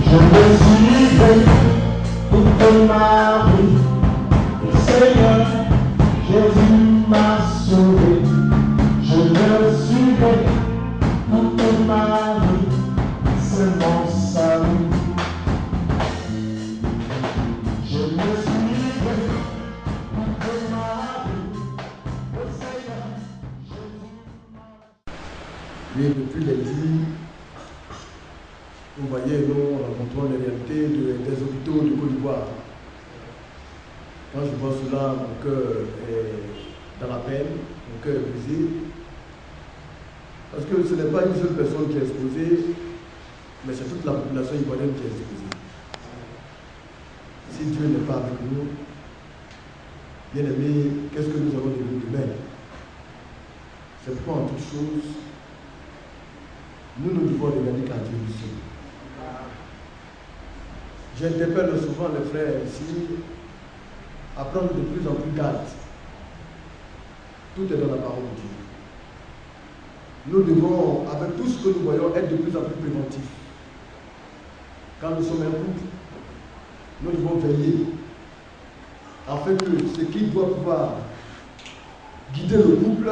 Je me suivrai toute ma vie. Le Seigneur Jésus m'a sauvé. Je me suivrai toute ma vie. C'est mon salut. Je me suivrai toute ma vie. Le Seigneur Jésus m'a. Oui, depuis lundi, vous voyez, nous rencontrons les réalités des hôpitaux de Côte d'Ivoire. Quand je vois cela, mon cœur est dans la peine, mon cœur est brisé. Parce que ce n'est pas une seule personne qui est exposée, mais c'est toute la population ivoirienne qui est exposée. Si Dieu n'est pas avec nous, bien aimé, qu'est-ce que nous allons devenir demain? C'est pourquoi en toute chose, nous devons regarder qu'à Dieu du ciel. J'interpelle souvent les frères ici à prendre de plus en plus garde. Tout est dans la parole de Dieu. Nous devons, avec tout ce que nous voyons, être de plus en plus préventifs. Quand nous sommes un couple, nous devons veiller afin que ce qui doit pouvoir guider le couple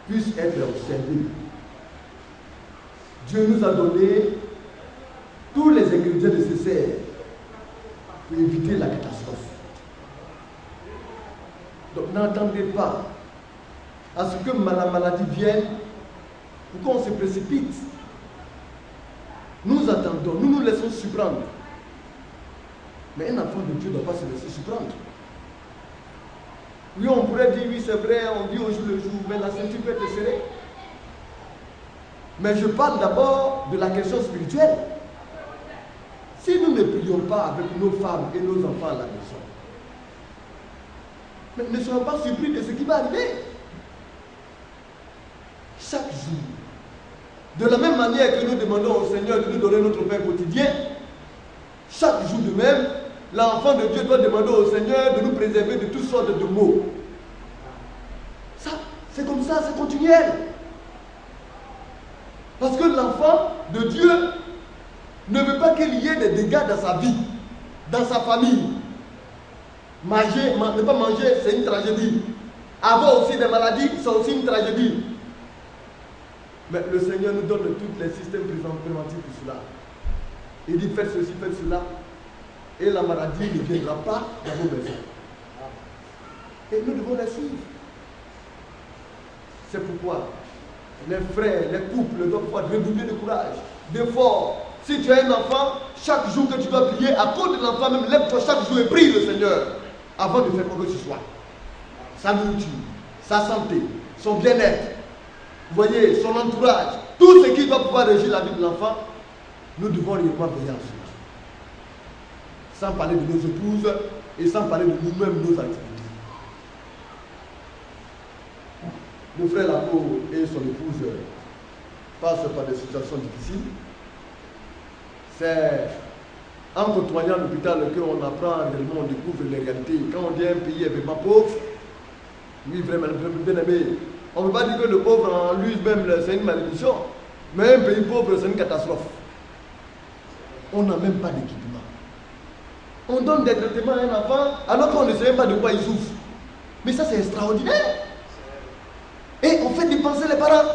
puisse être observé. Dieu nous a donné tous les ingrédients nécessaires pour éviter la catastrophe. Donc n'attendez pas à ce que la maladie vienne pour qu'on se précipite. Nous attendons, nous nous laissons surprendre. Mais un enfant de Dieu ne doit pas se laisser surprendre. Oui, on pourrait dire, oui c'est vrai, on vit au jour le jour, mais la ceinture peut être serrée. Mais je parle d'abord de la question spirituelle. Si nous ne prions pas avec nos femmes et nos enfants à la maison, mais ne soyons pas surpris de ce qui va arriver. Chaque jour, de la même manière que nous demandons au Seigneur de nous donner notre pain quotidien, chaque jour de même, l'enfant de Dieu doit demander au Seigneur de nous préserver de toutes sortes de maux. Ça, c'est comme ça, c'est continuel. Parce que l'enfant de Dieu ne veut pas qu'il y ait des dégâts dans sa vie, dans sa famille. Ne pas manger, c'est une tragédie. Avoir aussi des maladies, c'est aussi une tragédie. Mais le Seigneur nous donne tous les systèmes préventifs pour cela. Il dit faites ceci, faites cela. Et la maladie ne viendra pas dans vos maisons. Et nous devons les suivre. C'est pourquoi les frères, les couples doivent pouvoir redoubler de courage, d'effort. Si tu as un enfant, chaque jour que tu dois prier, à cause de l'enfant même, lève-toi chaque jour et prie le Seigneur avant de faire quoi que ce soit. Sa nourriture, sa santé, son bien-être, vous voyez, son entourage, tout ce qui doit pouvoir régir la vie de l'enfant, nous devons réellement veiller à cela. Sans parler de nos épouses et sans parler de nous-mêmes, nos activités. Mon frère Labo et son épouse passent par des situations difficiles. C'est en côtoyant l'hôpital qu'on apprend réellement, on découvre les réalités. Quand on dit un pays est vraiment pauvre, oui, vraiment bien aimé, on ne peut pas dire que le pauvre en lui-même, c'est une malédiction. Mais un pays pauvre, c'est une catastrophe. On n'a même pas d'équipement. On donne des traitements à un enfant alors qu'on ne sait même pas de quoi il souffre. Mais ça, c'est extraordinaire. Et on fait dépenser les parents.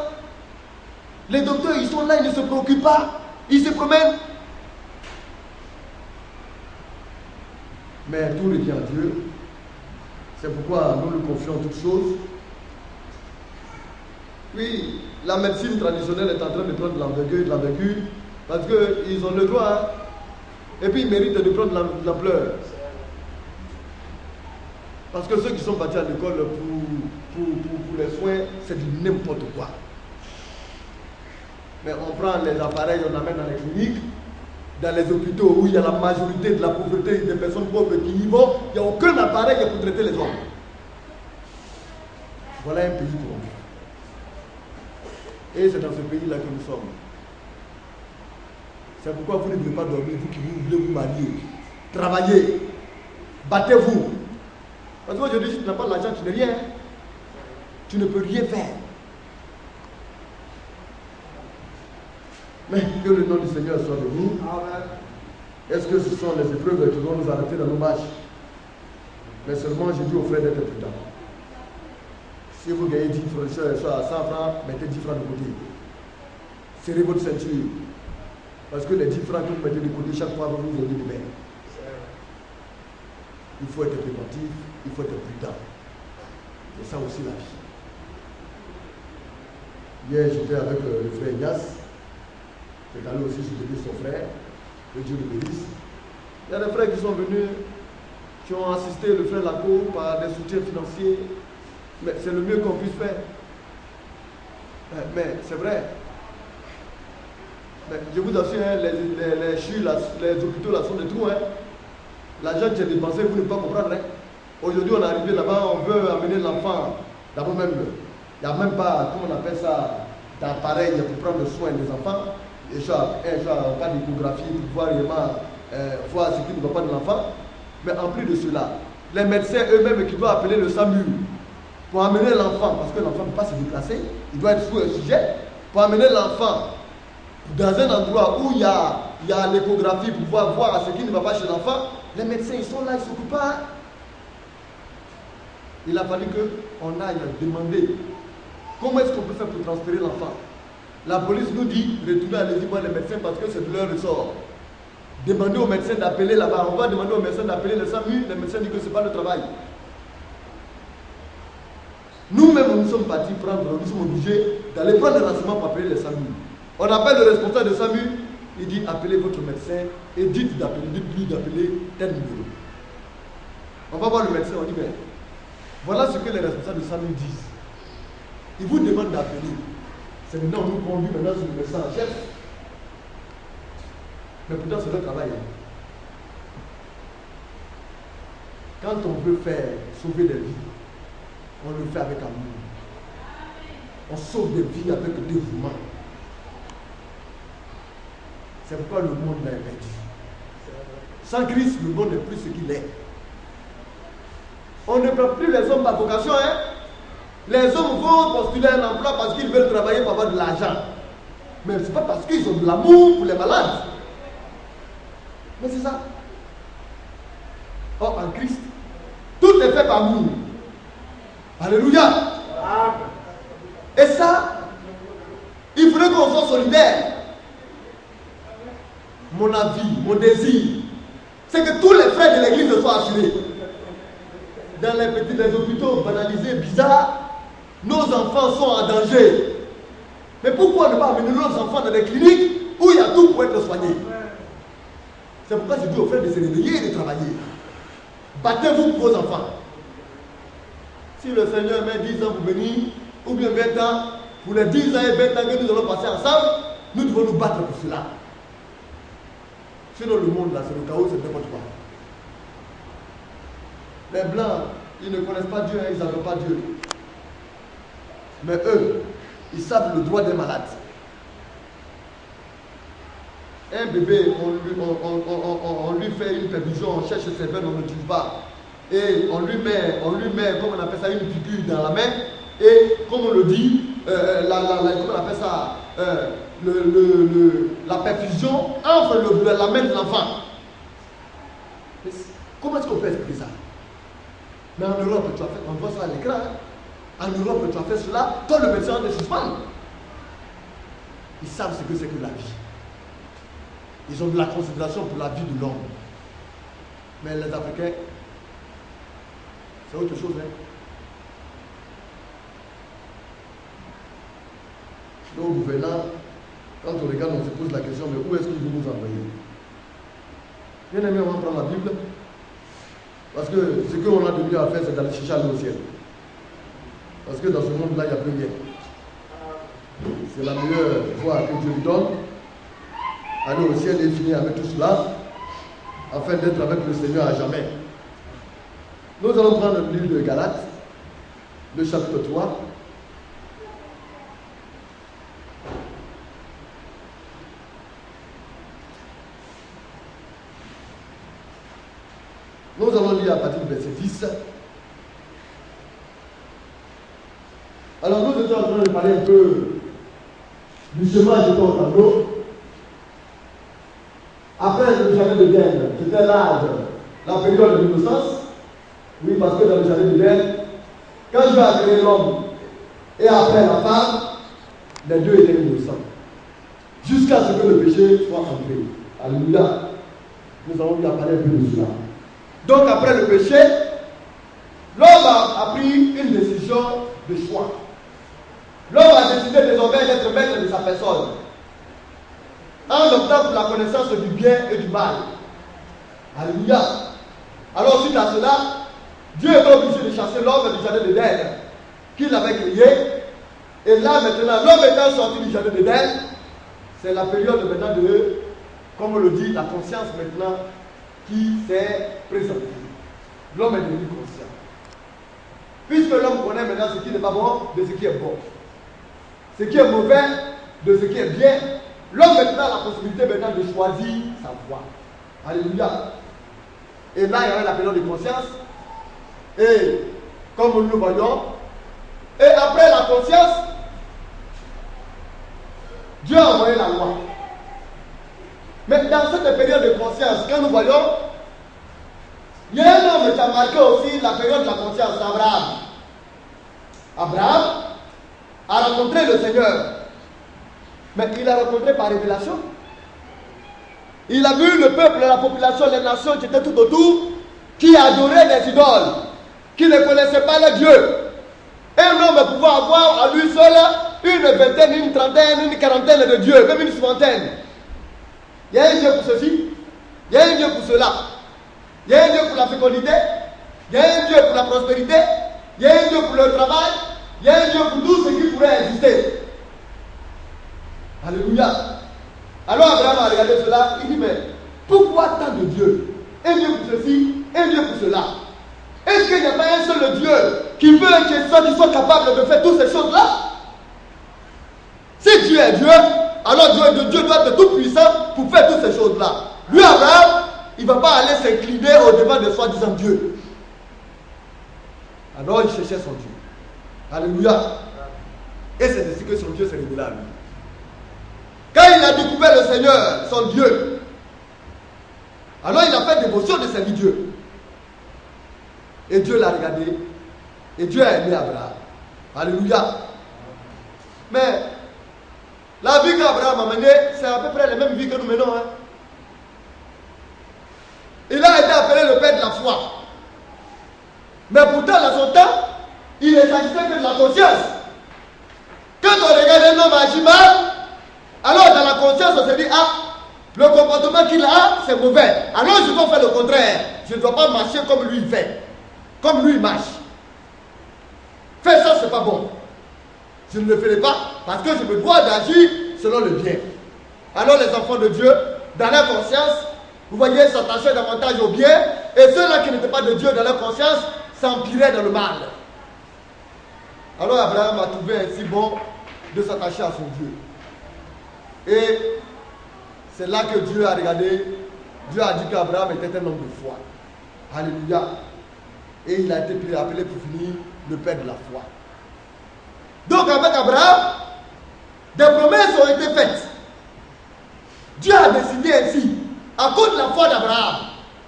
Les docteurs, ils sont là, ils ne se préoccupent pas. Ils se promènent. Mais tout revient à Dieu. C'est pourquoi nous lui confions toutes choses. Oui, la médecine traditionnelle est en train de prendre de l'envergure parce qu'ils ont le droit. Hein. Et puis ils méritent de prendre l'ampleur. Parce que ceux qui sont partis à l'école pour les soins, c'est du n'importe quoi. Mais on prend les appareils, on amène dans les cliniques, dans les hôpitaux où il y a la majorité de la pauvreté des personnes pauvres qui y vont, il n'y a aucun appareil pour traiter les hommes. Voilà un pays corrompu. Et c'est dans ce pays-là que nous sommes. C'est pourquoi vous ne devez pas dormir, vous qui voulez vous marier. Travaillez. Battez-vous. Parce qu'aujourd'hui, si tu n'as pas l'argent, tu n'es rien. Tu ne peux rien faire. Mais que le nom du Seigneur soit de vous. Est-ce que ce sont les épreuves qui vont nous arrêter dans nos marches? Mais seulement, j'ai dit aux frères d'être prudents. Si vous gagnez 10 francs, soit à 100 francs, mettez 10 francs de côté. Serrez votre ceinture. Parce que les 10 francs que vous mettez de côté, chaque fois, vous vous aidez de même. Il faut être préventif, il faut être prudent. C'est ça aussi la vie. Hier, j'étais avec le frère Ignace. J'ai allé aussi soutenir son frère. Que Dieu le bénisse. Il y a des frères qui sont venus, qui ont assisté le frère Laco par des soutiens financiers. Mais c'est le mieux qu'on puisse faire. Mais c'est vrai. Mais je vous assure, hein, les CHU, les hôpitaux là sont des trous. Hein. L'argent que j'ai dépensé, vous ne pouvez pas comprendre. Hein. Aujourd'hui, on est arrivé là-bas, on veut amener l'enfant. D'abord même, il n'y a même pas, comment on appelle ça, d'appareil pour prendre soin des enfants. Et pas d'échographie pour voir vraiment voir ce qui ne va pas de l'enfant. Mais en plus de cela, les médecins eux-mêmes qui doivent appeler le SAMU pour amener l'enfant, parce que l'enfant ne peut pas se déplacer, il doit être sous un sujet, pour amener l'enfant dans un endroit où il y a l'échographie pour pouvoir voir ce qui ne va pas chez l'enfant, les médecins ils sont là, ils ne s'occupent pas. Il a fallu qu'on aille demander comment est-ce qu'on peut faire pour transférer l'enfant. La police nous dit, retournez allez-y voir les médecins parce que c'est de leur ressort. Demandez aux médecins d'appeler là-bas. On va demander aux médecins d'appeler le SAMU. Les médecins disent que ce n'est pas le travail. Nous-mêmes, nous sommes partis nous sommes obligés d'aller prendre des renseignements pour appeler le SAMU. On appelle le responsable de SAMU, il dit appelez votre médecin et dites-lui d'appeler tel numéro. On va voir le médecin, on dit mais voilà ce que les responsables de SAMU disent. Ils vous demandent d'appeler. C'est maintenant on nous conduit maintenant sur le médecin en chef. Mais pourtant c'est leur travail. Quand on veut faire sauver des vies, on le fait avec amour. On sauve des vies avec dévouement. C'est pourquoi le monde l'a perdu. Sans Christ, le monde n'est plus ce qu'il est. On ne peut plus les hommes par vocation. Hein? Les hommes vont postuler un emploi parce qu'ils veulent travailler pour avoir de l'argent. Mais ce n'est pas parce qu'ils ont de l'amour pour les malades. Mais c'est ça. Or, en Christ, tout est fait par amour. Alléluia. Et ça, il faudrait qu'on soit solidaire. Mon avis, mon désir, c'est que tous les frères de l'église soient assurés. Dans les petits hôpitaux banalisés, bizarres, nos enfants sont en danger. Mais pourquoi ne pas amener nos enfants dans des cliniques où il y a tout pour être soigné? C'est pourquoi je dis aux frères de se réveiller et de travailler. Battez-vous pour vos enfants. Si le Seigneur met 10 ans pour venir, ou bien 20 ans, pour les 10 ans et 20 ans que nous allons passer ensemble, nous devons nous battre pour cela. Sinon le monde là, c'est le chaos, c'est n'importe quoi. Les Blancs, ils ne connaissent pas Dieu, ils n'adorent pas Dieu. Mais eux, ils savent le droit des malades. Un bébé, on lui fait une perfusion, on cherche ses veines, on ne trouve pas. Et on lui met, comme on appelle ça, une piqûre dans la main. Et comme on le dit, comment on appelle ça, la perfusion entre la main de l'enfant. Comment est-ce qu'on peut expliquer ça? Mais en Europe, tu as fait, on voit ça à l'écran. En Europe, tu as fait cela, toi le médecin te suspend. Ils savent ce que c'est que la vie. Ils ont de la considération pour la vie de l'homme. Mais les Africains, c'est autre chose. Hein? Nos gouvernants, quand on regarde, on se pose la question, mais où est-ce qu'ils vont nous envoyer? Bien aimé, on va prendre la Bible. Parce que ce qu'on a de mieux à faire, c'est d'aller chercher au ciel. Parce que dans ce monde-là, il n'y a plus rien. C'est la meilleure voie que Dieu lui donne. Aller au ciel et finir avec tout cela, afin d'être avec le Seigneur à jamais. Nous allons prendre le livre de Galates, le chapitre 3. Nous allons lire à partir du verset 10. Alors nous étions en train de parler un peu du chemin jeté au tableau. après le jardin d'Éden, c'était l'âge, la période de l'innocence. Oui, parce que dans le jardin d'Éden, quand Dieu a créé l'homme et après la femme, les deux étaient innocents. Jusqu'à ce que le péché soit entré. Alléluia. Nous allons lui parler un peu de cela. Donc après le péché, l'homme a pris une décision de choix. L'homme a décidé désormais d'être maître de sa personne, en optant pour la connaissance du bien et du mal. Alléluia. Alors suite à cela, Dieu est obligé de chasser l'homme du jardin d'Éden qu'il avait créé. Et là maintenant, l'homme étant sorti du jardin d'Éden, c'est la période maintenant de, comme on le dit, la conscience maintenant qui s'est présentée. L'homme est devenu conscient. Puisque l'homme connaît maintenant ce qui n'est pas bon de ce qui est bon, ce qui est mauvais de ce qui est bien, l'homme maintenant a la possibilité maintenant de choisir sa voie. Alléluia. Et là, il y avait la période de conscience. Et comme nous le voyons, et après la conscience, Dieu a envoyé la loi. Mais dans cette période de conscience, quand nous voyons, il y a un homme qui a marqué aussi la période de la conscience, Abraham. Abraham a rencontré le Seigneur. Mais il l'a rencontré par révélation. Il a vu le peuple, la population, les nations qui étaient tout autour, qui adoraient des idoles, qui ne connaissaient pas le Dieu. Un homme pouvait avoir à lui seul une vingtaine, une trentaine, une quarantaine de dieux, même une soixantaine. Il y a un Dieu pour ceci, il y a un Dieu pour cela. Il y a un Dieu pour la fécondité, il y a un Dieu pour la prospérité, il y a un Dieu pour le travail, il y a un Dieu pour tout ce qui pourrait exister. Alléluia. Alors Abraham a regardé cela, il dit, mais pourquoi tant de dieux? Un Dieu pour ceci, un Dieu pour cela. Est-ce qu'il n'y a pas un seul Dieu qui peut qui soit capable de faire toutes ces choses-là? Si Dieu est Dieu, alors Dieu doit être tout puissant pour faire toutes ces choses-là. Lui, Abraham, il ne va pas aller s'incliner au devant de soi-disant Dieu. Alors il cherchait son Dieu. Alléluia. Et c'est ainsi que son Dieu s'est révélé à lui. Quand il a découvert le Seigneur, son Dieu, alors il a fait dévotion de servir Dieu. Et Dieu l'a regardé. Et Dieu a aimé Abraham. Alléluia. Mais la vie qu'Abraham a menée, c'est à peu près la même vie que nous menons. Hein. Il a été appelé le père de la foi. Mais pourtant, dans son temps, il ne s'agissait que de la conscience. Quand on regarde un homme agir mal, alors dans la conscience, on se dit, ah, le comportement qu'il a, c'est mauvais. Alors je dois faire le contraire. Je ne dois pas marcher comme lui il fait. Comme lui il marche. Faire ça, c'est pas bon. Je ne le ferai pas parce que je me dois d'agir selon le bien. Alors les enfants de Dieu, dans leur conscience, vous voyez, s'attachaient davantage au bien, et ceux-là qui n'étaient pas de Dieu dans leur conscience s'empiraient dans le mal. Alors Abraham a trouvé ainsi bon de s'attacher à son Dieu. Et c'est là que Dieu a regardé. Dieu a dit qu'Abraham était un homme de foi. Alléluia. Et il a été appelé pour finir le père de la foi. Donc avec Abraham, des promesses ont été faites. Dieu a décidé ainsi, à cause de la foi d'Abraham.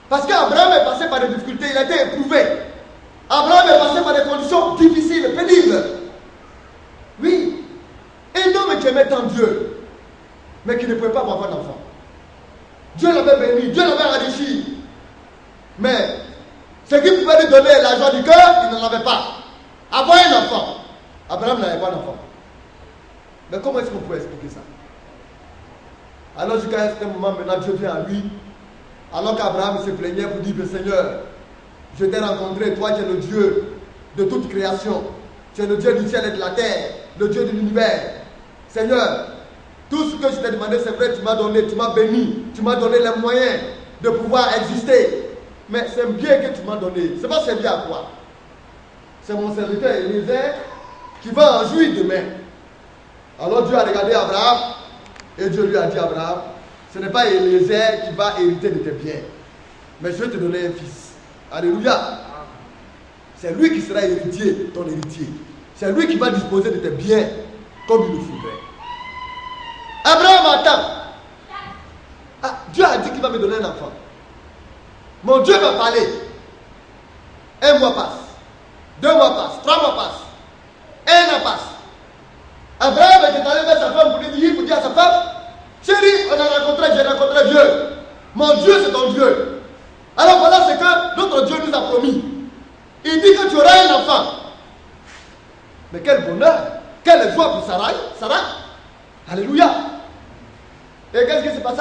Parce qu'Abraham est passé par des difficultés, il a été éprouvé. Abraham est passé par des conditions difficiles, pénibles. Oui. Un homme qui aimait tant Dieu, mais qui ne pouvait pas avoir d'enfant. Dieu l'avait béni, Dieu l'avait enrichi. Mais ce qui pouvait lui donner l'argent du cœur, il n'en avait pas. Avoir un enfant. Abraham n'avait pas d'enfant. Mais comment est-ce qu'on peut expliquer ça? Alors jusqu'à un certain moment, maintenant Dieu vient à lui. Alors qu'Abraham se plaignait pour dire, Seigneur, je t'ai rencontré, toi tu es le Dieu de toute création. Tu es le Dieu du ciel et de la terre, le Dieu de l'univers. Seigneur, tout ce que je t'ai demandé, c'est vrai, tu m'as donné, tu m'as béni, tu m'as donné les moyens de pouvoir exister. Mais c'est bien que tu m'as donné. C'est pas servir à quoi? C'est mon serviteur Eliezer qui va en jouir demain. Alors Dieu a regardé Abraham et Dieu lui a dit à Abraham, ce n'est pas Eliezer qui va hériter de tes biens, mais je vais te donner un fils. Alléluia. C'est lui qui sera héritier, ton héritier. C'est lui qui va disposer de tes biens comme il le faudrait. Abraham attend. Ah, Dieu a dit qu'il va me donner un enfant. Mon Dieu va parler. 1 mois passe. 2 mois passe. 3 mois passe. 1 an passe. Abraham est allé vers sa femme pour lui dire à sa femme, chérie, on a rencontré, j'ai rencontré Dieu. Mon Dieu, c'est ton Dieu. Alors voilà ce que notre Dieu nous a promis. Il dit que tu auras un enfant. Mais quel bonheur, quelle joie pour Sarah. Alléluia. Et qu'est-ce qui se passe?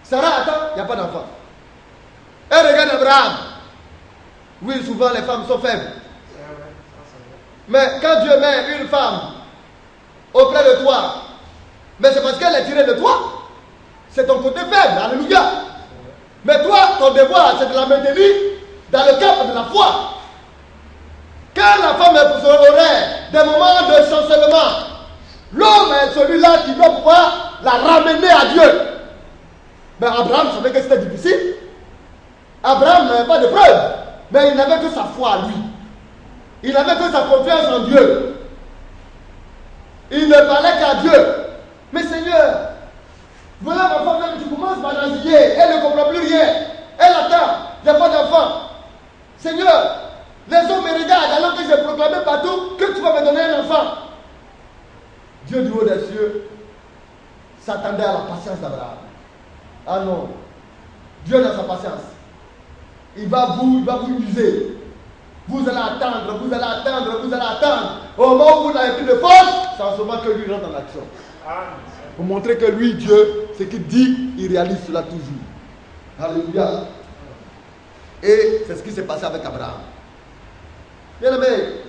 Sarah attend, il n'y a pas d'enfant. Elle regarde Abraham. Oui, souvent les femmes sont faibles. Mais quand Dieu met une femme auprès de toi, mais c'est parce qu'elle est tirée de toi. C'est ton côté faible. Alléluia. Mais toi, ton devoir, c'est de la maintenir dans le cap de la foi. Quand la femme aurait des moments de chancellement, l'homme est celui-là qui doit pouvoir la ramener à Dieu. Mais Abraham savait que c'était difficile. Abraham n'avait pas de preuve, mais il n'avait que sa foi à lui. Il n'avait que sa confiance en Dieu. Il ne parlait qu'à Dieu. Mais Seigneur, voilà ma femme, même tu commences par nasiller, elle ne comprend plus rien. Elle attend, il n'y a pas d'enfant. Seigneur, les hommes me regardent alors que j'ai proclamé partout que tu vas me donner un enfant. Dieu du haut des cieux s'attendait à la patience d'Abraham. Ah non, Dieu dans sa patience, il va vous user. Vous allez attendre, vous allez attendre, vous allez attendre. Au moment où vous n'avez plus de force, c'est en ce moment que lui rentre en action. Pour montrer que lui, Dieu, ce qu'il dit, il réalise cela toujours. Alléluia. Et c'est ce qui s'est passé avec Abraham. Bien aimé,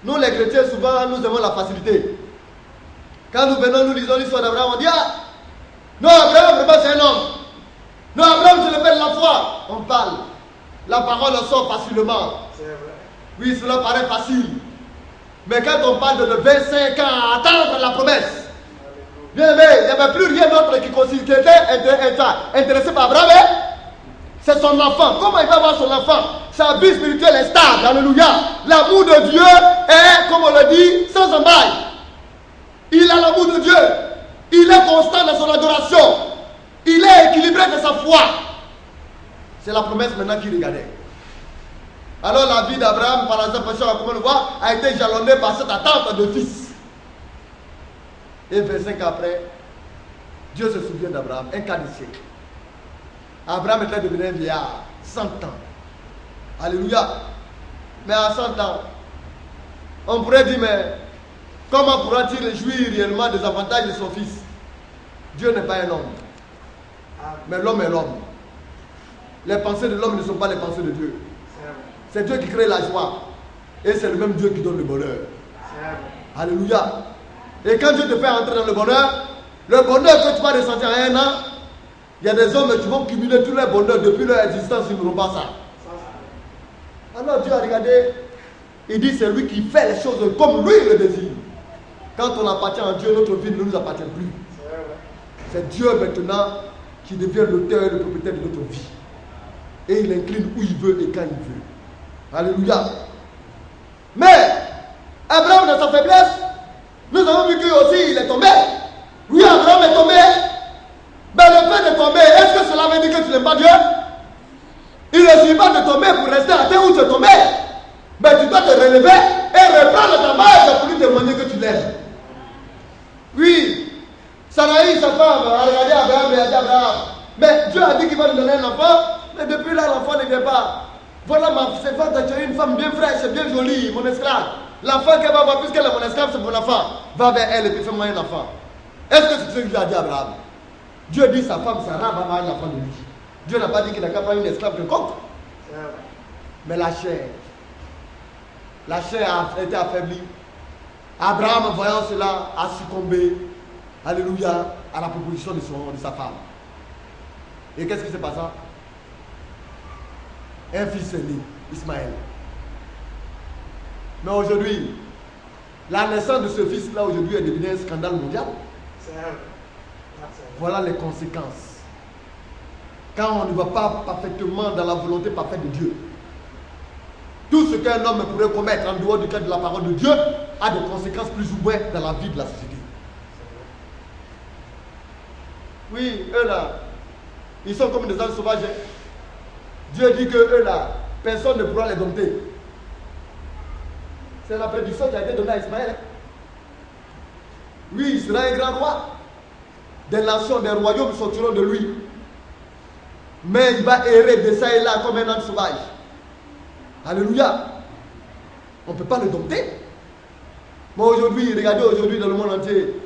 nous les chrétiens, souvent, nous aimons la facilité. Quand nous venons, nous lisons l'histoire d'Abraham, on dit, ah, non, Abraham, vraiment, c'est un homme. Non, Abraham, c'est le père de la foi. On parle. La parole sort facilement. C'est vrai. Oui, cela paraît facile. Mais quand on parle de 25 ans à attendre la promesse, bien aimé, il n'y avait plus rien d'autre qui était intéressé par Abraham. C'est son enfant. Comment il va avoir son enfant? Sa vie spirituelle est stable. Alléluia. L'amour de Dieu est, comme on le dit, sans embâille. Il a l'amour de Dieu. Il est constant dans son adoration. Il est équilibré de sa foi. C'est la promesse maintenant qu'il regardait. Alors la vie d'Abraham, par exemple, comme on le voit, a été jalonnée par cette attente de fils. Et 25 ans après, Dieu se souvient d'Abraham, un quart de siècle. Abraham était devenu un vieillard, 100 ans. Alléluia. Mais à 100 ans, on pourrait dire, mais comment pourra-t-il jouir réellement des avantages de son fils? Dieu n'est pas un homme. Mais l'homme est l'homme. Les pensées de l'homme ne sont pas les pensées de Dieu. C'est Dieu qui crée la joie. Et c'est le même Dieu qui donne le bonheur. Alléluia. Et quand Dieu te fait entrer dans le bonheur que tu vas ressentir en un an, il y a des hommes qui vont cumuler tous les bonheurs depuis leur existence, ils n'auront pas ça. Alors Dieu a regardé, il dit c'est lui qui fait les choses comme lui le désire. Quand on appartient à Dieu, notre vie ne nous appartient plus. C'est Dieu maintenant qui devient l'auteur et le propriétaire de notre vie. Et il incline où il veut et quand il veut. Alléluia. Mais Abraham dans sa faiblesse, nous avons vu que aussi il est tombé. Oui, Abraham est tombé. Mais le fait de tomber, est-ce que cela veut dire que tu n'aimes pas Dieu? Il ne suffit pas de tomber pour rester à terre où tu es tombé. Mais tu dois te relever et reprendre ta marche pour lui témoigner que tu l'aimes. Oui, Sarai, sa femme, a regardé Abraham et a dit Abraham, mais Dieu a dit qu'il va nous donner un enfant, mais depuis là l'enfant ne vient pas. Voilà ma servante, tu es une femme bien fraîche, bien jolie, mon esclave. L'enfant qu'elle va avoir, puisqu'elle est mon esclave, c'est mon enfant. Va vers elle et puis fais-moi un enfant. Est-ce que c'est ce que Dieu a dit à Abraham? Dieu dit sa femme Sarah va avoir un enfant de lui. Dieu n'a pas dit qu'il n'a qu'à prendre une esclave quelconque. Mais la chair a été affaiblie. Abraham, en voyant cela, a succombé, alléluia, à la proposition de sa femme. Et qu'est-ce qui s'est passé? Un fils est né, Ismaël. Mais aujourd'hui, la naissance de ce fils-là aujourd'hui est devenue un scandale mondial. Voilà les conséquences. Quand on ne va pas parfaitement dans la volonté parfaite de Dieu. Tout ce qu'un homme pourrait commettre en dehors du cadre de la parole de Dieu a des conséquences plus ou moins dans la vie de la société. Oui, eux là, ils sont comme des ânes sauvages. Hein. Dieu dit que eux là, personne ne pourra les dompter. C'est la prédiction qui a été donnée à Ismaël. Hein. Oui, il sera un grand roi. Des nations, des royaumes sortiront de lui. Mais il va errer de ça et là comme un âne sauvage. Alléluia. On ne peut pas le dompter. Mais aujourd'hui, regardez aujourd'hui dans le monde entier.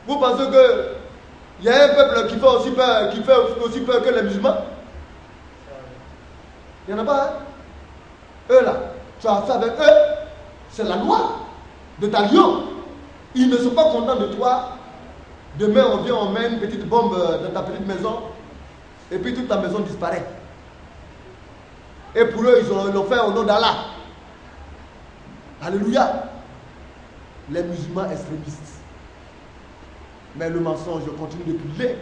Vous pensez qu'il y a un peuple qui fait aussi peur que les musulmans? Il n'y en a pas. Hein? Eux là, tu as affaire avec eux. C'est la loi de ta lion. Ils ne sont pas contents de toi. Demain, on vient, on met une petite bombe dans ta petite maison. Et puis toute ta maison disparaît. Et pour eux, ils l'ont fait au nom d'Allah. Alléluia. Les musulmans extrémistes. Mais le mensonge continue de couler.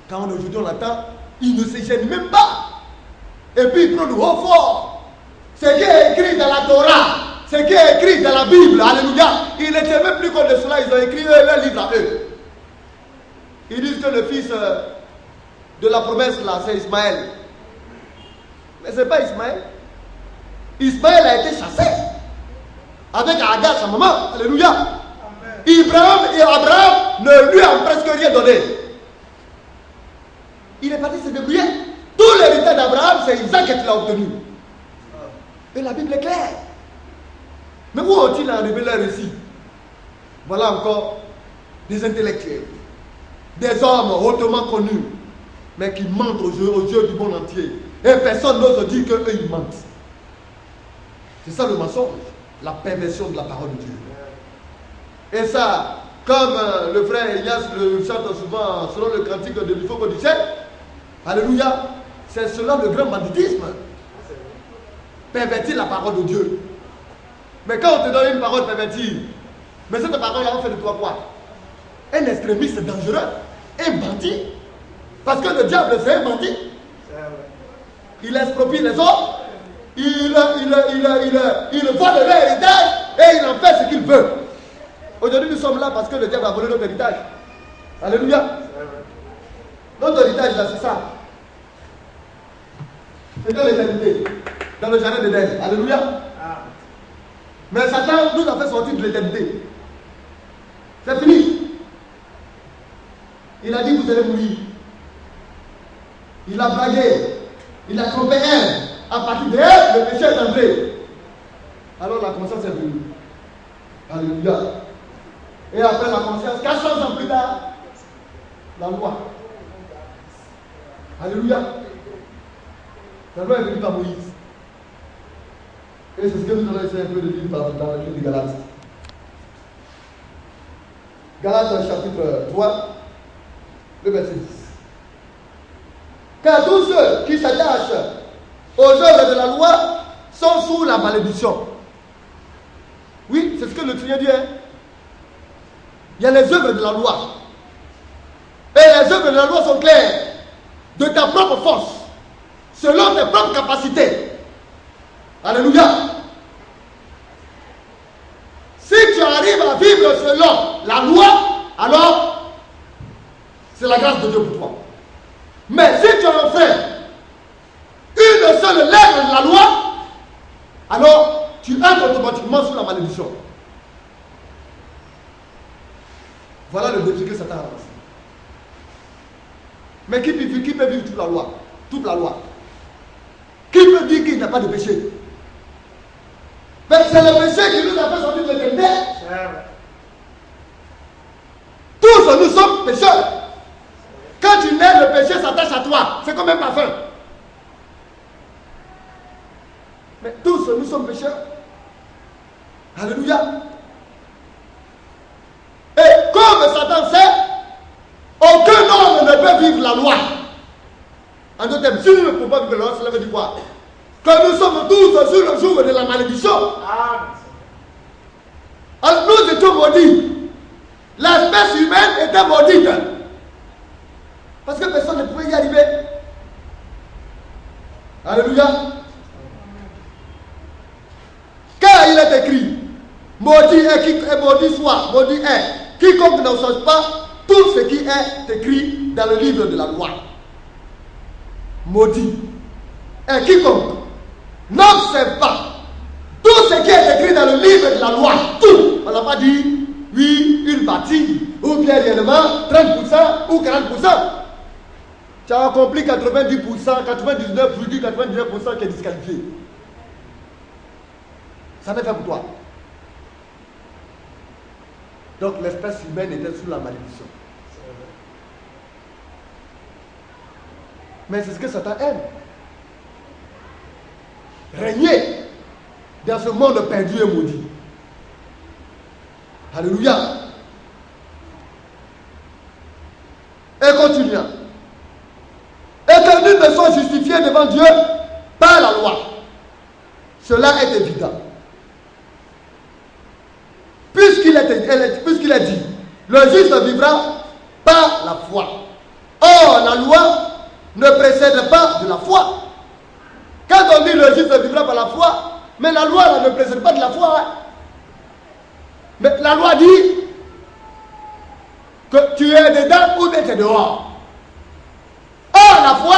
Quand aujourd'hui on attend, ils ne se gênent même pas. Et puis ils prennent le haut fort. Ce qui est écrit dans la Torah, ce qui est écrit dans la Bible, alléluia. Ils ne tiennent même plus compte de cela, ils ont écrit leur livre à eux. Ils disent que le fils de la promesse là, c'est Ismaël. Mais ce n'est pas Ismaël. Ismaël a été chassé avec Agar, sa maman. Alléluia. Abraham ne lui a presque rien donné. Il est parti se débrouiller. Tout l'héritage d'Abraham, c'est Isaac qui l'a obtenu. Et la Bible est claire. Mais où ont-ils enlevé leur récit? Voilà encore des intellectuels, des hommes hautement connus, mais qui mentent aux yeux du monde entier. Et personne n'ose dire qu'eux, ils mentent. C'est ça le mensonge, la perversion de la parole de Dieu. Et ça, comme le frère Elias le chante souvent selon le cantique de l'Ifoko du ciel, alléluia, c'est cela le grand banditisme. Pervertir la parole de Dieu. Mais quand on te donne une parole pervertie, mais cette parole-là, on fait de toi quoi? Un extrémiste dangereux, un bandit. Parce que le diable, c'est un bandit. Il exproprie les autres, il vole leur héritage et il en fait ce qu'il veut. Aujourd'hui, nous sommes là parce que le diable a volé notre héritage. Alléluia. Notre héritage, là, c'est ça. C'est dans l'éternité, dans le jardin d'Éden. Alléluia. Mais Satan nous a fait sortir de l'éternité. C'est fini. Il a dit vous allez mourir. Il a blagué. Il a trompé Ève. À partir de Ève, le péché est entré. Alors la conscience est venue. Alléluia. Et après la conscience, 400 ans plus tard, la loi. Alléluia. La loi est venue par Moïse. Et c'est ce que nous allons essayer un peu de lire dans le livre de Galates. Galates chapitre 3, le verset 10. Car tous ceux qui s'attachent aux œuvres de la loi sont sous la malédiction. Oui, c'est ce que le Seigneur dit. Hein? Il y a les œuvres de la loi. Et les œuvres de la loi sont claires. De ta propre force. Selon tes propres capacités. Alléluia. Si tu arrives à vivre selon la loi, alors c'est la grâce de Dieu pour toi. Mais si tu en fais une seule lettre de la loi, alors tu entres automatiquement sous la malédiction. Voilà le défi que Satan a lancé. Mais qui peut vivre toute la loi? Toute la loi. Qui peut dire qu'il n'y a pas de péché? Mais c'est le péché qui nous a fait sortir de l'éternité. Tous nous sommes pécheurs. Quand tu nais, le péché s'attache à toi. C'est comme un parfum. Mais tous nous sommes pécheurs. Alléluia. Et comme Satan sait, aucun homme ne peut vivre la loi. En d'autres termes, si nous ne pouvons pas vivre la loi, cela veut dire quoi? Que nous sommes tous sur le jour de la malédiction. Alors nous étions maudits. L'espèce humaine était maudite. Parce que personne ne pouvait y arriver. Alléluia. Car il est écrit, maudit est qui est maudit soit, maudit est. Quiconque ne change pas, tout tout ce qui est écrit dans le livre de la loi. Maudit. Et quiconque n'observe pas tout ce qui est écrit dans le livre de la loi, tout, on n'a pas dit, oui, une partie, ou bien réellement 30% ou 40%. Tu as accompli 90%, 99,99% qui est disqualifié. Ça n'est fait pour toi. Donc l'espèce humaine était sous la malédiction. Mais c'est ce que Satan aime. Régner dans ce monde perdu et maudit. Alléluia. Et continuons. Et que nul ne soit justifié devant Dieu par la loi. Cela est évident. Puisqu'il est dit, le juste vivra par la foi. Or, la loi ne précède pas de la foi. Quand on dit le juste vivra par la foi, mais la loi là, ne précède pas de la foi. Hein. Mais la loi dit que tu es dedans ou tu es dehors. Or, la foi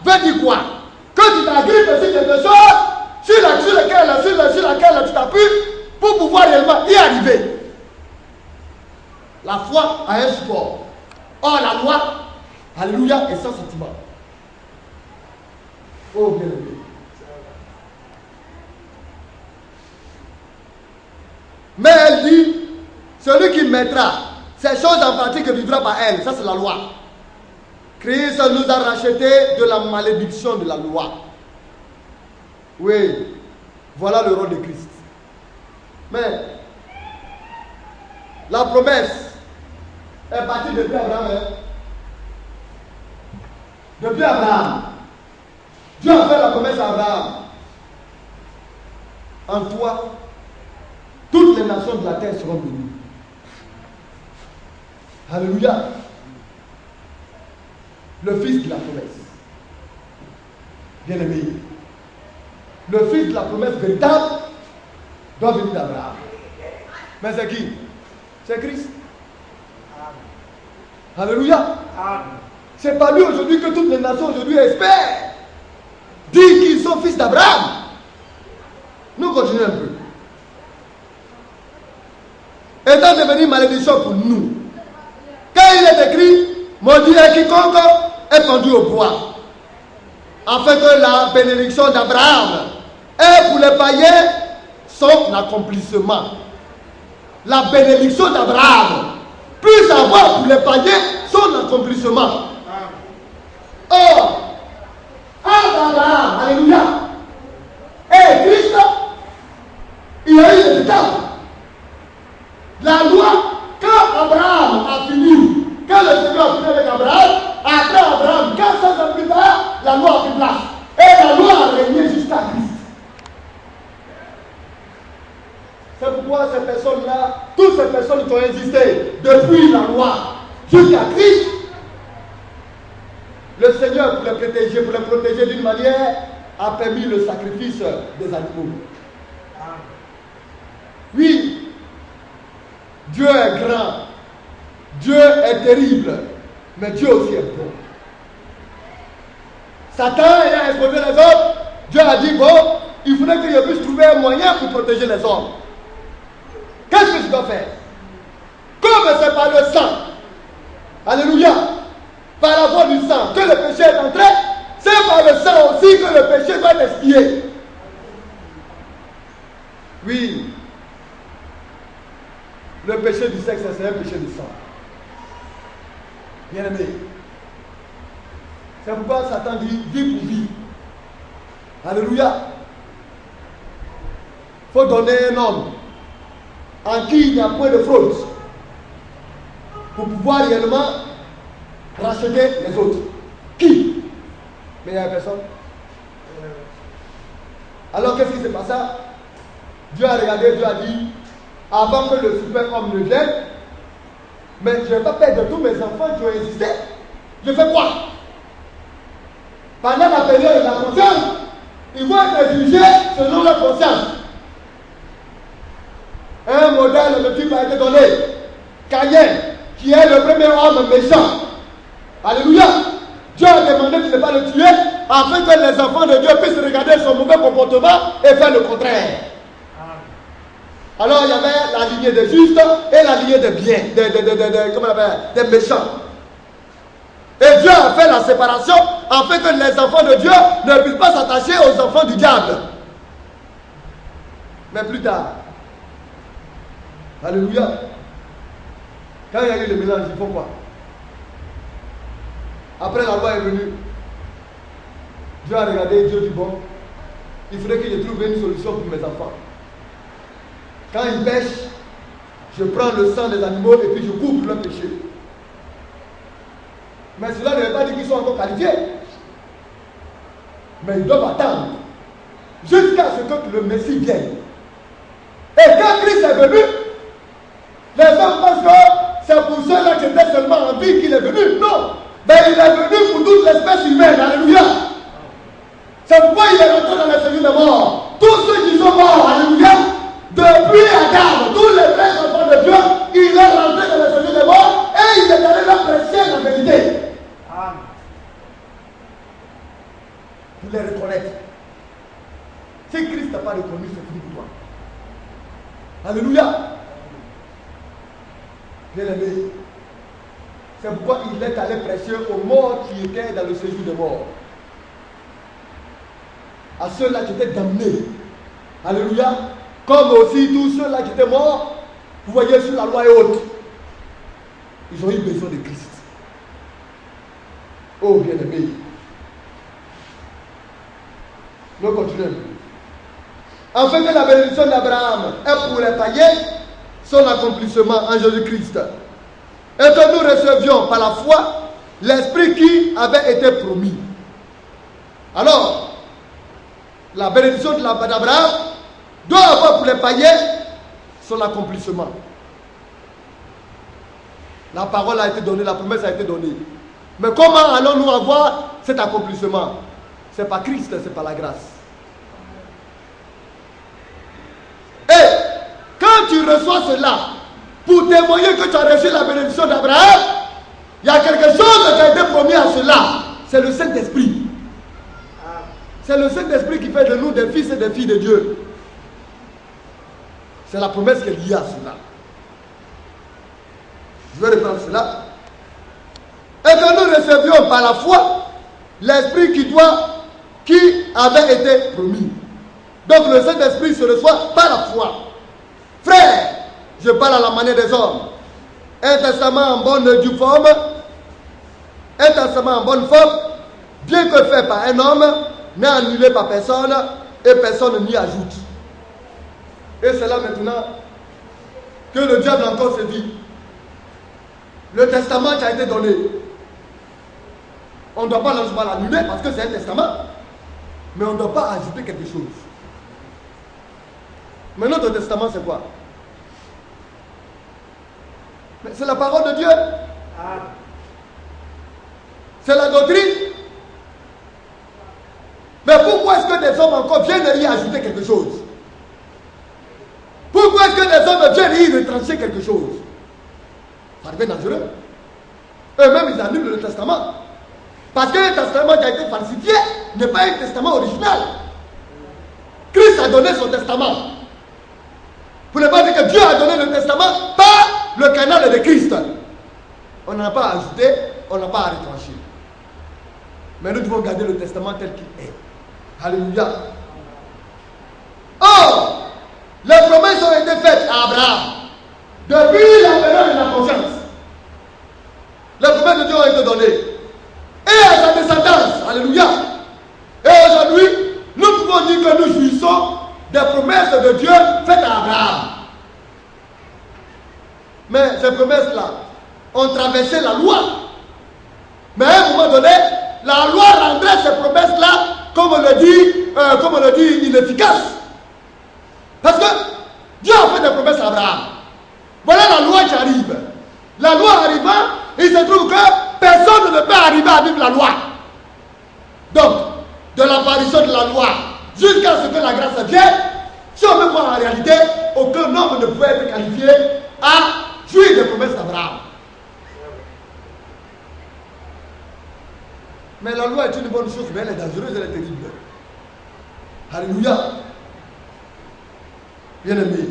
veut dire quoi? Que tu t'agrippes sur quelque chose sur laquelle tu t'appuies pour pouvoir réellement y arriver. La foi a un support. Or, la loi, alléluia, est sans sentiment. Oh, bien aimé. Mais elle dit, celui qui mettra ces choses en pratique vivra par elle. Ça, c'est la loi. Christ nous a rachetés de la malédiction de la loi. Oui, voilà le rôle de Christ. Mais la promesse est partie depuis Abraham. Hein? Depuis Abraham. Dieu a fait la promesse à Abraham. En toi, toutes les nations de la terre seront bénies. Alléluia. Le fils de la promesse. Bien aimé. Le fils de la promesse véritable doit venir d'Abraham. Mais c'est qui? C'est Christ. Alléluia. C'est pas lui aujourd'hui que toutes les nations aujourd'hui espèrent dire qu'ils sont fils d'Abraham. Nous continuons un peu. Étant devenu malédiction pour nous. Quand il est écrit, maudit est quiconque est pendu au bois. Afin que la bénédiction d'Abraham est pour les païens son accomplissement. La bénédiction d'Abraham puisse avoir pour les païens son accomplissement. Or, Abraham, alléluia, et Christ, il a eu le temps. La loi, quand Abraham a fini, quand le Seigneur a fini avec Abraham, après Abraham, 400 ans plus tard, la loi a pris place. Et la loi a régné jusqu'à Christ. C'est pourquoi ces personnes-là, toutes ces personnes qui ont existé depuis la loi jusqu'à Christ, le Seigneur, pour les protéger d'une manière, a permis le sacrifice des animaux. Oui, Dieu est grand, Dieu est terrible, mais Dieu aussi est bon. Satan ayant exposé les hommes, Dieu a dit, bon, il faudrait que je puisse trouver un moyen pour protéger les hommes. Qu'est-ce que je dois faire? Comme c'est par le sang, alléluia, par la voie du sang que le péché est entré, c'est par le sang aussi que le péché doit être expié. Oui, le péché du sexe, c'est un péché du sang. Bien aimé. C'est pourquoi Satan dit vie pour vie. Alléluia. Il faut donner un homme en qui il n'y a point de fraude pour pouvoir réellement racheter les autres. Qui? Mais il n'y a personne. Alors qu'est-ce qui s'est passé? Dieu a regardé, Dieu a dit, avant que le super homme ne vienne, mais je ne vais pas perdre tous mes enfants qui ont existé. Je fais quoi? Pendant la période de la conscience, ils vont être jugés selon leur conscience. Un modèle de type a été donné. Caïn, qui est le premier homme méchant. Alléluia. Dieu a demandé de ne pas le tuer afin que les enfants de Dieu puissent regarder son mauvais comportement et faire le contraire. Alors il y avait la lignée des justes et la lignée des biens, comment on appelle, des méchants. Et Dieu a fait la séparation afin que les enfants de Dieu ne puissent pas s'attacher aux enfants du diable. Mais plus tard, alléluia, quand il y a eu le mélange, il faut quoi? Après la loi est venue, Dieu a regardé, Dieu dit bon, il faudrait que je trouve une solution pour mes enfants. Quand ils pêchent, je prends le sang des animaux et puis je couvre leur péché. Mais cela ne veut pas dire qu'ils sont encore qualifiés. Mais ils doivent attendre jusqu'à ce que le Messie vienne. Et quand Christ est venu, les hommes pensent que c'est pour ceux-là qui étaient seulement en vie qu'il est venu. Non. Mais il est venu pour toute l'espèce humaine. Alléluia. C'est pourquoi il est rentré dans les séjour des morts. Tous ceux qui sont morts, alléluia, depuis Adam, tous les vrais enfants de Dieu, il est rentré dans les séjour des morts et il est allé leur prêcher la vérité. Amen. Pour les reconnaître. Si Christ n'a pas reconnu, c'est fini pour toi. Alléluia. Bien aimé. C'est pourquoi il est allé prêcher aux morts qui étaient dans le séjour des morts. À ceux-là qui étaient damnés. Alléluia. Comme aussi tous ceux-là qui étaient morts, vous voyez, sur la loi et autres. Ils ont eu besoin de Christ. Oh, bien aimé. Nous continuons. Afin que la bénédiction d'Abraham est pour les païens son accomplissement en Jésus-Christ. Et que nous recevions par la foi l'Esprit qui avait été promis. Alors, la bénédiction d'Abraham doit avoir pour les païens son accomplissement. La parole a été donnée, la promesse a été donnée. Mais comment allons-nous avoir cet accomplissement? C'est pas Christ, c'est pas la grâce. Et quand tu reçois cela, pour témoigner que tu as reçu la bénédiction d'Abraham, il y a quelque chose qui a été promis à cela. C'est le Saint-Esprit. C'est le Saint-Esprit qui fait de nous des fils et des filles de Dieu. C'est la promesse qui est liée à cela. Je vais reprendre cela. Et que nous recevions par la foi l'Esprit qui avait été promis. Donc le Saint-Esprit se reçoit par la foi. Frère, je parle à la manière des hommes. Un testament en bonne due forme, un testament en bonne forme, bien que fait par un homme, n'est annulé par personne et personne n'y ajoute. Et c'est là maintenant que le diable encore se dit, le testament qui a été donné, on ne doit pas l'annuler parce que c'est un testament, mais on ne doit pas ajouter quelque chose. Mais notre testament c'est quoi? C'est la parole de Dieu. C'est la doctrine. Mais pourquoi est-ce que des hommes encore viennent y ajouter quelque chose? Pourquoi est-ce que des hommes viennent y retrancher quelque chose? Ça devient dangereux. Eux-mêmes, ils annulent le testament. Parce qu'un testament qui a été falsifié n'est pas un testament original. Christ a donné son testament. Vous ne pouvez pas dire que Dieu a donné le testament par le canal de Christ. On n'a pas à ajouter, on n'a pas à retrancher. Mais nous devons garder le testament tel qu'il est. Alléluia. Or, les promesses ont été faites à Abraham depuis l'avènement de la confiance. Les promesses de Dieu ont été données. Et à sa descendance. Alléluia. Et aujourd'hui, nous pouvons dire que nous jouissons des promesses de Dieu faites à Abraham. Mais ces promesses-là ont traversé la loi. Mais à un moment donné, la loi rendrait ces promesses-là, comme on le dit, inefficaces. Parce que Dieu a fait des promesses à Abraham. Voilà la loi qui arrive. La loi arrivant, il se trouve que personne ne peut arriver à vivre la loi. Donc, de l'apparition de la loi jusqu'à ce que la grâce vienne, si on veut voir en réalité, aucun homme ne peut être qualifié à jouir des promesses d'Abraham. Mais la loi est une bonne chose, mais elle est dangereuse, elle est terrible. Alléluia. Bien-aimé.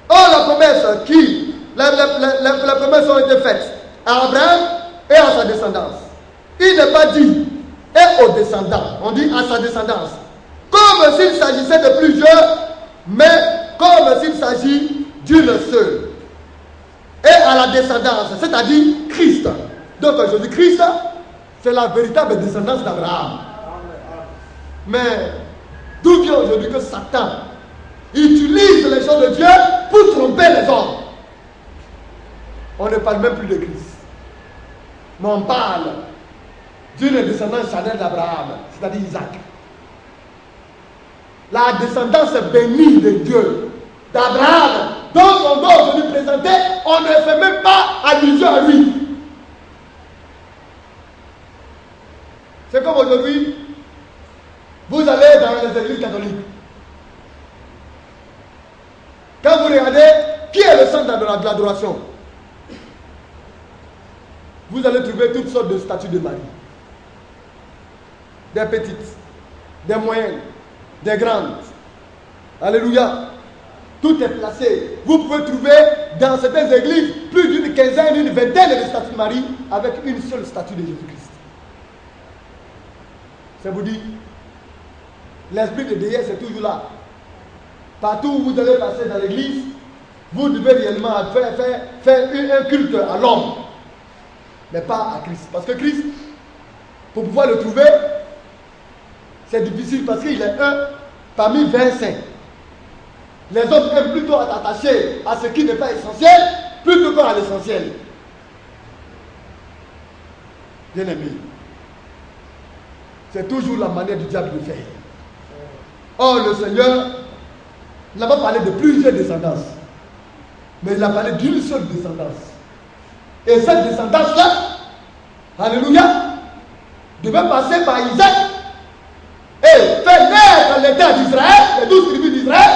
Oh, la promesse les promesses ont été faites à Abraham et à sa descendance. Il n'est pas dit et aux descendants, on dit à sa descendance. Comme s'il s'agissait de plusieurs, mais comme s'il s'agit d'une seule. Et à la descendance, c'est-à-dire Christ. Donc Jésus-Christ, c'est la véritable descendance d'Abraham. Mais d'où vient aujourd'hui que Satan utilise les choses de Dieu pour tromper les hommes? On ne parle même plus de Christ. Mais on parle d'une descendance charnelle d'Abraham, c'est-à-dire Isaac. La descendance bénie de Dieu, d'Abraham, dont on doit aujourd'hui présenter, on ne fait même pas allusion à lui. C'est comme aujourd'hui, vous allez dans les églises catholiques. Quand vous regardez qui est le centre de l'adoration, vous allez trouver toutes sortes de statues de Marie. Des petites, des moyennes, des grandes. Alléluia. Tout est placé. Vous pouvez trouver dans certaines églises plus d'une quinzaine, une vingtaine de statues de Marie avec une seule statue de Jésus-Christ. Ça vous dit, l'esprit de déesse est toujours là. Partout où vous allez passer dans l'église, vous devez réellement faire un culte à l'homme, mais pas à Christ. Parce que Christ, pour pouvoir le trouver, c'est difficile parce qu'il est un parmi 20 saints. Les hommes aiment plutôt être attachés à ce qui n'est pas essentiel plutôt qu'à l'essentiel. Bien-aimé, c'est toujours la manière du diable de faire. Or, le Seigneur n'a pas parlé de plusieurs descendances, mais il a parlé d'une seule descendance. Et cette descendance-là, alléluia, devait passer par Isaac et faire naître l'État d'Israël, les 12 tribus d'Israël.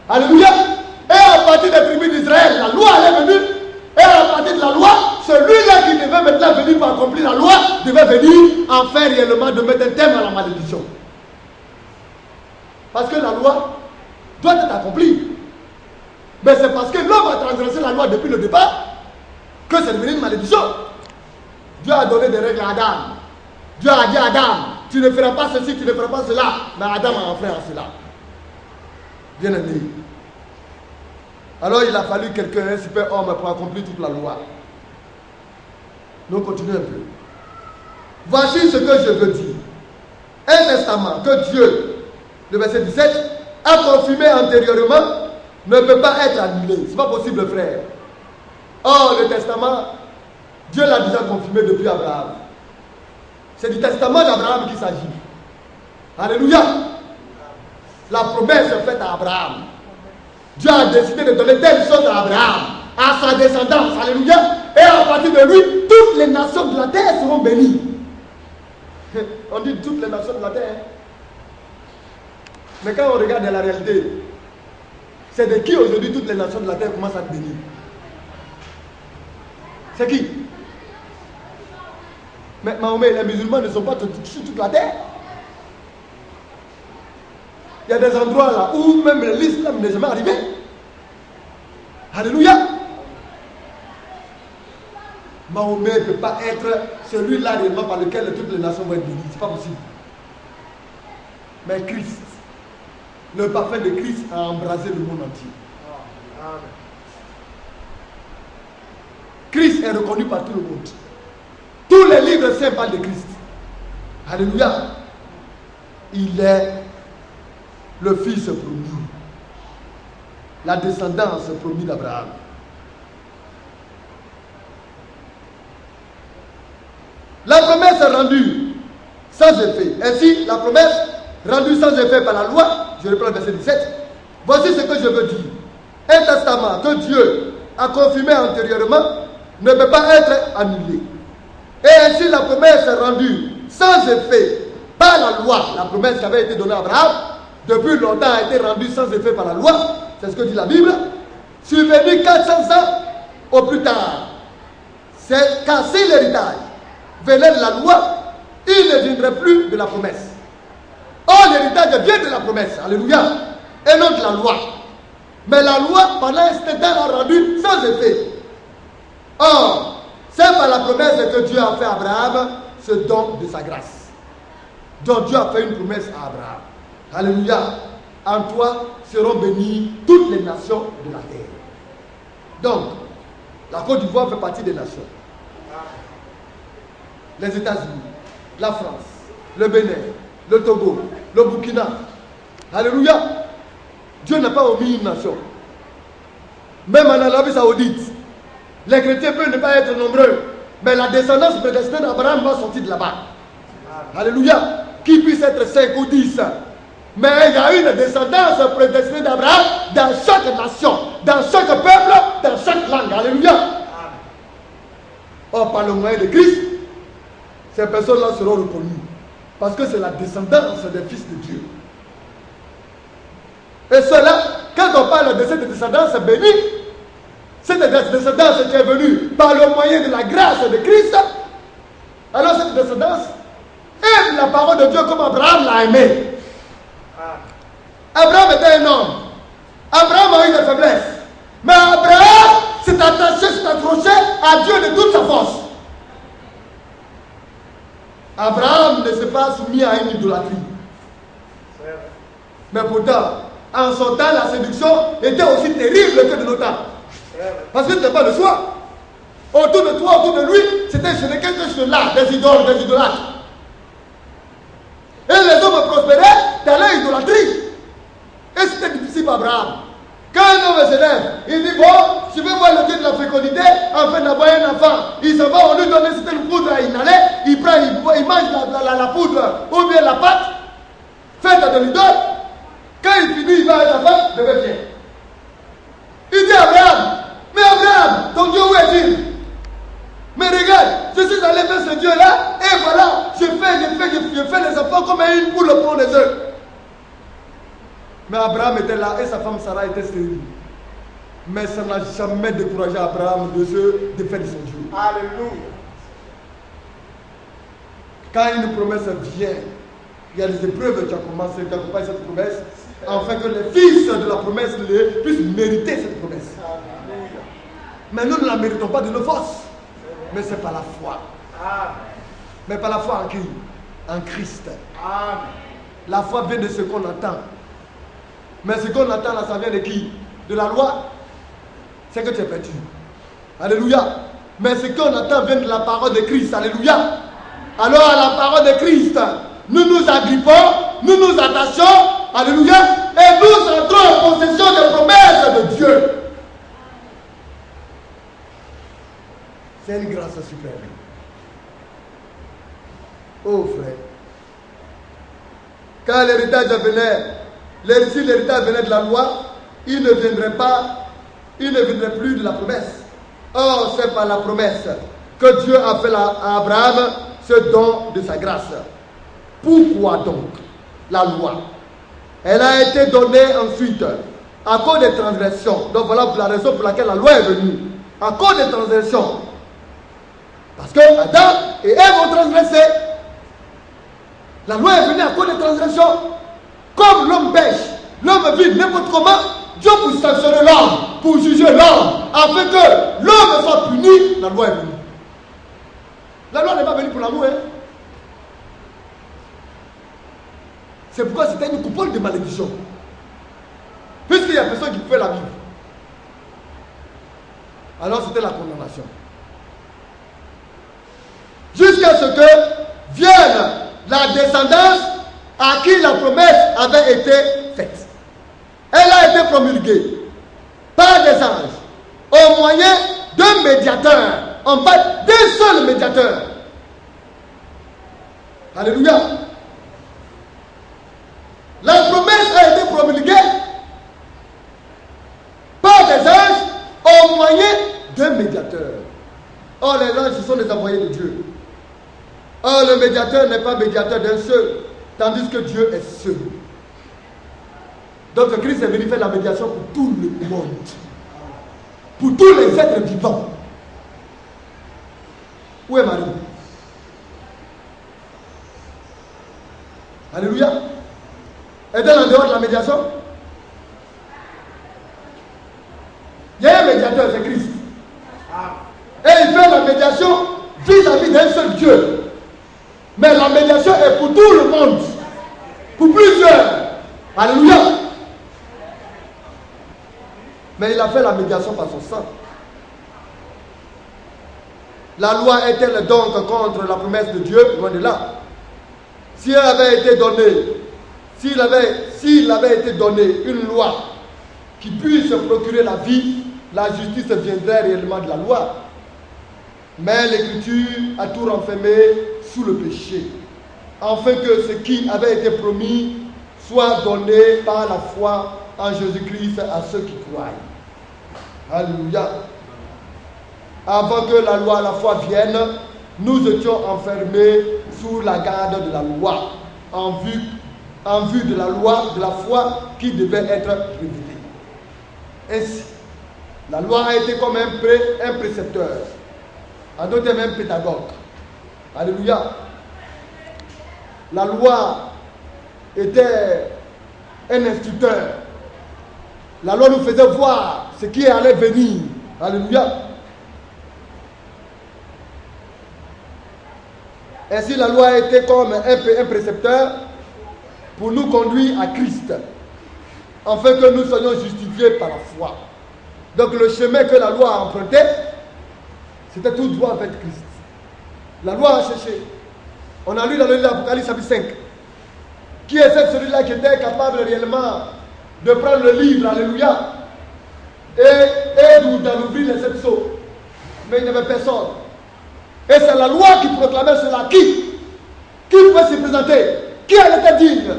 Alléluia. Et à partir des tribus d'Israël, la loi est venue. Et à partir de la loi, celui-là qui devait maintenant venir pour accomplir la loi, devait venir en faire réellement de mettre un terme à la malédiction. Parce que la loi doit être accomplie. Mais c'est parce que l'homme a transgressé la loi depuis le départ que c'est devenu une malédiction. Dieu a donné des règles à Adam. Dieu a dit à Adam, tu ne feras pas ceci, tu ne feras pas cela. Mais Adam a enfreint à cela. Bien aimé. Alors il a fallu quelqu'un, un super homme pour accomplir toute la loi. Nous continuons un peu. Voici ce que je veux dire. Un testament que Dieu, le verset 17, a confirmé antérieurement ne peut pas être annulé. Ce n'est pas possible, frère. Or, le testament, Dieu l'a déjà confirmé depuis Abraham. C'est du testament d'Abraham qu'il s'agit. Alléluia. La promesse est faite à Abraham. Dieu a décidé de donner telle chose à Abraham, à sa descendance. Alléluia. Et à partir de lui, toutes les nations de la terre seront bénies. On dit toutes les nations de la terre. Mais quand on regarde la réalité, c'est de qui aujourd'hui toutes les nations de la terre commencent à être bénies? C'est qui? Mais Mahomet, les musulmans ne sont pas sur toute la terre. Il y a des endroits là où même l'islam n'est jamais arrivé. Alléluia. Mahomet ne peut pas être celui-là réellement par lequel toutes les nations vont être bénies. Ce n'est pas possible. Mais Christ, le parfum de Christ a embrasé le monde entier. Christ est reconnu par tout le monde. Tous les livres saints parlent de Christ. Alléluia. Il est le fils promis. La descendance promise d'Abraham. La promesse est rendue sans effet. Ainsi, la promesse rendue sans effet par la loi, je reprends le verset 17. Voici ce que je veux dire. Un testament que Dieu a confirmé antérieurement ne peut pas être annulé. Et ainsi, la promesse est rendue sans effet par la loi. La promesse qui avait été donnée à Abraham, depuis longtemps, a été rendue sans effet par la loi. C'est ce que dit la Bible. Survenu 400 ans au plus tard. C'est car si l'héritage venait de la loi, il ne viendrait plus de la promesse. Or, l'héritage vient de la promesse. Alléluia. Et non de la loi. Mais la loi, pendant un certain temps, l'a rendu sans effet. Or, c'est par la promesse que Dieu a fait à Abraham ce don de sa grâce. Donc Dieu a fait une promesse à Abraham. Alléluia. En toi seront bénies toutes les nations de la terre. Donc, la Côte d'Ivoire fait partie des nations. Les États-Unis, la France, le Bénin, le Togo, le Burkina. Alléluia. Dieu n'a pas omis une nation. Même en Arabie Saoudite, les chrétiens peuvent ne pas être nombreux, mais la descendance prédestinée d'Abraham va sortir de là-bas. Alléluia. Qui puisse être 5 ou 10. Mais il y a une descendance prédestinée d'Abraham dans chaque nation, dans chaque peuple, dans chaque langue. Alléluia. Or, par le moyen de Christ, ces personnes-là seront reconnues. Parce que c'est la descendance des fils de Dieu. Et cela, quand on parle de cette descendance bénie, cette descendance qui est venue par le moyen de la grâce de Christ, alors cette descendance aime la parole de Dieu comme Abraham l'a aimé. Abraham était un homme. Abraham a eu des faiblesses. Mais Abraham s'est attaché, s'est accroché à Dieu de toute sa force. Abraham ne s'est pas soumis à une idolâtrie. Mais pourtant, en son temps, la séduction était aussi terrible que de nos temps. Parce que ce n'était pas le choix. Autour de toi, autour de lui, c'était quelque chose là, des idoles, des idolâtres. Et les hommes prospéraient dans leur idolâtrie. Et c'était difficile pour Abraham. Quand un homme se lève, il dit bon, je vais voir le Dieu de la fécondité afin d'avoir un enfant. Il se va, on lui donne certaine poudre à inhaler, il prend, il mange la poudre ou bien la pâte, faite de l'idole. Quand il finit, il va à sa femme, bébé vient. Il dit à Abraham, mais Abraham, ton Dieu où est-il? Mais regarde, je suis allé vers ce Dieu-là, et voilà, je fais les enfants comme une poule pour les œufs. Mais Abraham était là et sa femme Sarah était stérile. Mais ça n'a jamais découragé Abraham de faire de son Dieu. Alléluia. Quand une promesse vient, il y a des épreuves qui accompagnent cette promesse, afin que les fils de la promesse puissent mériter cette promesse. Alléluia. Mais nous ne la méritons pas de nos forces, mais c'est par la foi. Amen. Mais par la foi en qui? En Christ. Amen. La foi vient de ce qu'on entend. Mais ce qu'on attend là, ça vient de qui? De la loi. C'est que tu es perdu. Alléluia. Mais ce qu'on attend vient de la parole de Christ. Alléluia. Alors à la parole de Christ, nous nous agrippons, nous nous attachons. Alléluia. Et nous entrons en possession des promesses de Dieu. C'est une grâce suprême. Oh frère. Quand l'héritage venait, si l'héritage venait de la loi, il ne viendrait plus de la promesse. Or, c'est par la promesse que Dieu a fait à Abraham ce don de sa grâce. Pourquoi donc la loi? Elle a été donnée ensuite à cause des transgressions. Donc voilà la raison pour laquelle la loi est venue. À cause des transgressions. Parce que Adam et Ève ont transgressé. La loi est venue à cause des transgressions. Comme l'homme pêche, l'homme vit n'importe comment, Dieu pour sanctionner l'homme, pour juger l'homme, afin que l'homme soit puni, la loi est venue. La loi n'est pas venue pour l'amour. Hein? C'est pourquoi c'était une coupole de malédiction. Puisqu'il y a personne qui pouvait la vivre. Alors c'était la condamnation. Jusqu'à ce que vienne la descendance à qui la promesse avait été faite. Elle a été promulguée par des anges au moyen d'un médiateur. En bas d'un seul médiateur. Alléluia. La promesse a été promulguée par des anges au moyen d'un médiateur. Or, les anges, ce sont les envoyés de Dieu. Or, le médiateur n'est pas médiateur d'un seul, tandis que Dieu est seul. Donc, Christ est venu faire la médiation pour tout le monde. pour tous les êtres vivants. Où est Marie? Alléluia. Est-elle en dehors de la médiation? Il y a un médiateur, c'est Christ. Et il fait la médiation vis-à-vis d'un seul Dieu. Mais la médiation est pour tout le monde. Pour plusieurs. Alléluia. Mais il a fait la médiation par son sang. La loi est-elle donc contre la promesse de Dieu? Loin de là. Si elle avait été donnée, s'il avait été donné une loi qui puisse procurer la vie, la justice viendrait réellement de la loi. Mais l'Écriture a tout renfermé sous le péché, afin que ce qui avait été promis soit donné par la foi en Jésus-Christ à ceux qui croient. Alléluia. Avant que la loi, la foi vienne, nous étions enfermés sous la garde de la loi, en vue de la loi, de la foi qui devait être révélée. Ainsi, la loi a été comme un précepteur, en d'autres termes un pédagogue. Alléluia. La loi était un instructeur. La loi nous faisait voir ce qui allait venir. Alléluia. Ainsi, la loi a été comme un précepteur pour nous conduire à Christ, afin que nous soyons justifiés par la foi. Donc le chemin que la loi a emprunté, c'était tout droit vers Christ. La loi a cherché. On a lu dans le livre d'Apocalypse chapitre 5. Qui est celui-là qui était capable réellement de prendre le livre, alléluia, et d'en ouvrir les 7 sceaux? Mais il n'y avait personne. Et c'est la loi qui proclamait cela. Qui pouvait se présenter? Qui en était digne?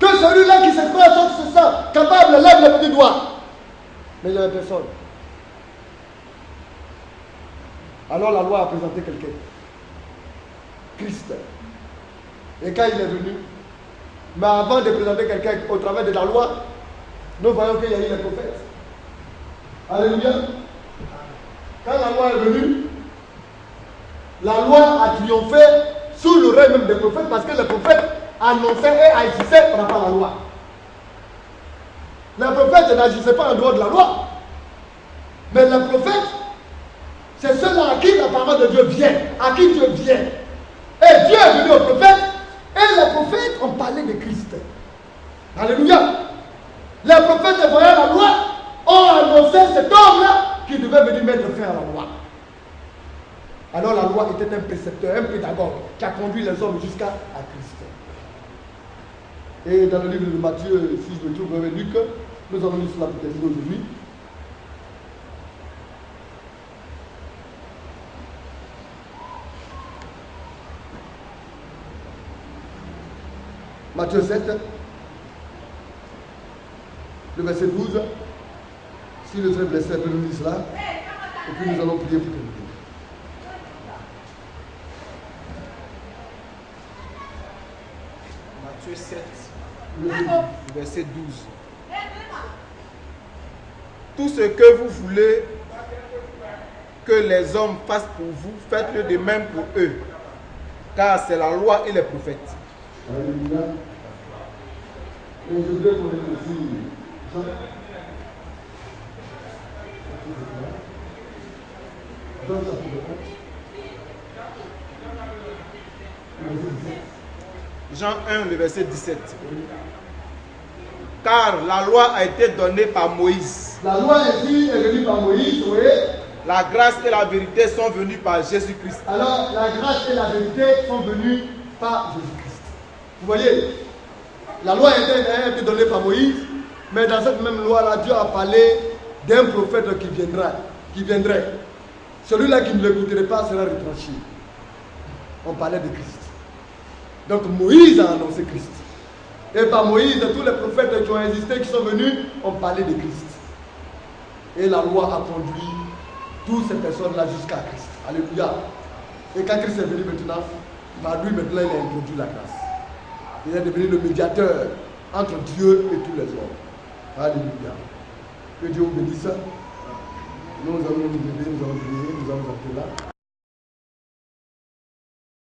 Que celui-là qui se croit sur ce sang, capable, lève le petit doigt. Mais il n'y avait personne. Alors la loi a présenté quelqu'un. Christ. Et quand il est venu, mais avant de présenter quelqu'un au travers de la loi, nous voyons qu'il y a eu les prophètes. Alléluia. Quand la loi est venue, la loi a triomphé sous le règne même des prophètes, parce que les prophètes annonçaient et agissaient par rapport à la loi. Les prophètes n'agissaient pas en dehors de la loi. Mais les prophètes, c'est ceux-là à qui la parole de Dieu vient, à qui Dieu vient. Et Dieu est venu aux prophètes, et les prophètes ont parlé de Christ. Alléluia. Les prophètes, voyant la loi, ont annoncé cet homme-là qui devait venir mettre fin à la loi. Alors la loi était un précepteur, un pédagogue qui a conduit les hommes jusqu'à Christ. Et dans le livre de Matthieu, si je me trouve avec Luc, nous allons lire cela peut-être aujourd'hui. Matthieu 7, le verset 12. Si le Seigneur blessé, nous lire cela. Et puis nous allons prier pour terminer. Matthieu 7, le verset 12. Tout ce que vous voulez que les hommes fassent pour vous, faites-le de même pour eux, car c'est la loi et les prophètes. Alléluia. Et je voudrais qu'on ait aussi Jean. Jean chapitre 1. Jean 1, le verset 17. Car la loi a été donnée par Moïse. La loi ici est venue par Moïse, oui. La grâce et la vérité sont venues par Jésus-Christ. Alors, la grâce et la vérité sont venues par Jésus-Christ. Vous voyez, la loi a été donnée par Moïse, mais dans cette même loi-là, Dieu a parlé d'un prophète qui viendrait. Celui-là qui ne l'écouterait pas sera retranché. On parlait de Christ. Donc Moïse a annoncé Christ. Et par Moïse, tous les prophètes qui ont existé, qui sont venus, ont parlé de Christ. Et la loi a conduit toutes ces personnes-là jusqu'à Christ. Alléluia. Et quand Christ est venu maintenant, lui maintenant il a introduit la grâce. Il est devenu le médiateur entre Dieu et tous les hommes. Alléluia. Que Dieu vous bénisse. Nous allons nous aider, nous allons prier, nous allons appeler là.